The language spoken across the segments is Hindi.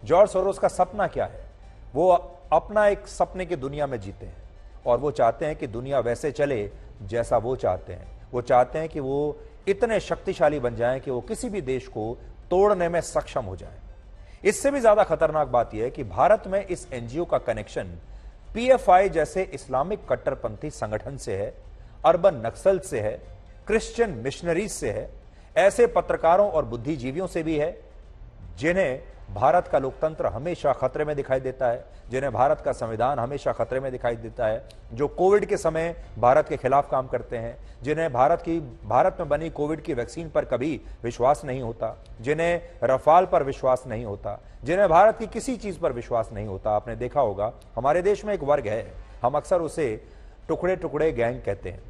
जॉर्ज सोरोस का सपना क्या है? वो अपना एक सपने की दुनिया में जीते हैं और वो चाहते हैं कि दुनिया वैसे चले जैसा वो चाहते हैं। वो चाहते हैं कि वो इतने शक्तिशाली बन जाएं कि वो किसी भी देश को तोड़ने में सक्षम हो जाएं। इससे भी ज्यादा खतरनाक बात यह है कि भारत में इस एनजीओ का कनेक्शन पीएफआई जैसे इस्लामिक कट्टरपंथी संगठन से है, अर्बन नक्सल से है, क्रिश्चियन मिशनरीज से है, ऐसे पत्रकारों और बुद्धिजीवियों से भी है जिन्हें भारत का लोकतंत्र हमेशा खतरे में दिखाई देता है, जिन्हें भारत का संविधान हमेशा खतरे में दिखाई देता है, जो कोविड के समय भारत के खिलाफ काम करते हैं, जिन्हें भारत में बनी कोविड की वैक्सीन पर कभी विश्वास नहीं होता, जिन्हें रफाल पर विश्वास नहीं होता, जिन्हें भारत की किसी चीज पर विश्वास नहीं होता। आपने देखा होगा हमारे देश में एक वर्ग है, हम अक्सर उसे टुकड़े टुकड़े गैंग कहते हैं।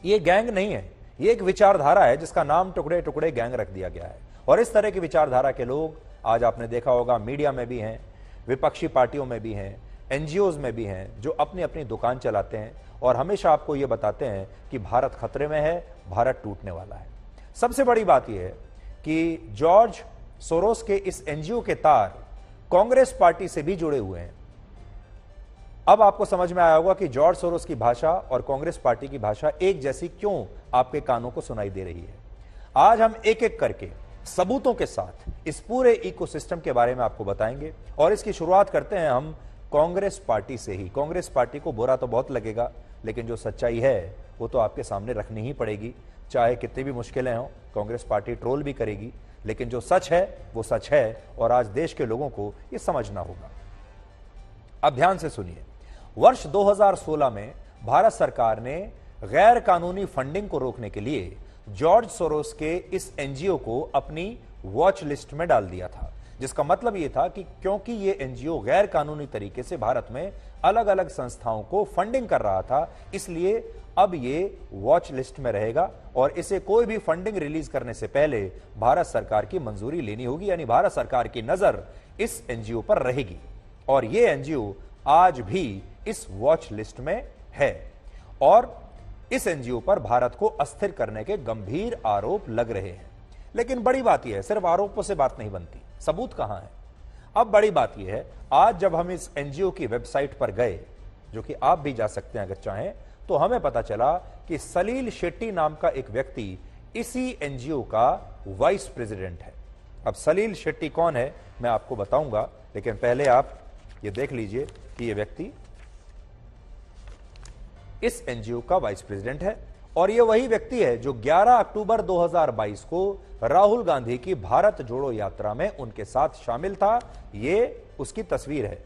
ये गैंग नहीं है, ये एक विचारधारा है जिसका नाम टुकड़े टुकड़े गैंग रख दिया गया है। और इस तरह की विचारधारा के लोग आज आपने देखा होगा मीडिया में भी हैं, विपक्षी पार्टियों में भी हैं, एनजीओज में भी हैं, जो अपनी अपनी दुकान चलाते हैं और हमेशा आपको यह बताते हैं कि भारत खतरे में है, भारत टूटने वाला है। सबसे बड़ी बात यह है कि जॉर्ज सोरोस के इस एनजीओ के तार कांग्रेस पार्टी से भी जुड़े हुए हैं। अब आपको समझ में आया होगा कि जॉर्ज सोरोस की भाषा और कांग्रेस पार्टी की भाषा एक जैसी क्यों आपके कानों को सुनाई दे रही है। आज हम एक एक करके सबूतों के साथ इस पूरे इकोसिस्टम के बारे में आपको बताएंगे और इसकी शुरुआत करते हैं हम कांग्रेस पार्टी से ही। कांग्रेस पार्टी को बुरा तो बहुत लगेगा, लेकिन जो सच्चाई है वो तो आपके सामने रखनी ही पड़ेगी, चाहे कितनी भी मुश्किलें हों। कांग्रेस पार्टी ट्रोल भी करेगी, लेकिन जो सच है वो सच है और आज देश के लोगों को ये समझना होगा। अब ध्यान से सुनिए। वर्ष 2016 में भारत सरकार ने गैर कानूनी फंडिंग को रोकने के लिए जॉर्ज सोरोस के इस एनजीओ को अपनी वॉच लिस्ट में डाल दिया था, जिसका मतलब यह था कि क्योंकि यह एनजीओ गैर कानूनी तरीके से भारत में अलग अलग संस्थाओं को फंडिंग कर रहा था, इसलिए अब ये वॉच लिस्ट में रहेगा और इसे कोई भी फंडिंग रिलीज करने से पहले भारत सरकार की मंजूरी लेनी होगी, यानी भारत सरकार की नजर इस एनजीओ पर रहेगी। और यह एनजीओ आज भी इस वॉच लिस्ट में है और इस एनजीओ पर भारत को अस्थिर करने के गंभीर आरोप लग रहे हैं। लेकिन बड़ी बात यह है, सिर्फ आरोपों से बात नहीं बनती, सबूत कहां है। अब बड़ी बात यह है, आज जब हम इस एनजीओ की वेबसाइट पर गए, जो कि आप भी जा सकते हैं अगर चाहें, तो हमें पता चला कि सलील शेट्टी नाम का एक व्यक्ति इसी एनजीओ का वाइस प्रेसिडेंट है। अब सलील शेट्टी कौन है मैं आपको बताऊंगा, लेकिन पहले आप ये देख लीजिए कि यह व्यक्ति इस एनजीओ का वाइस प्रेसिडेंट है और यह वही व्यक्ति है जो 11 अक्टूबर 2022 को राहुल गांधी की भारत जोड़ो यात्रा में उनके साथ शामिल था। यह उसकी तस्वीर है,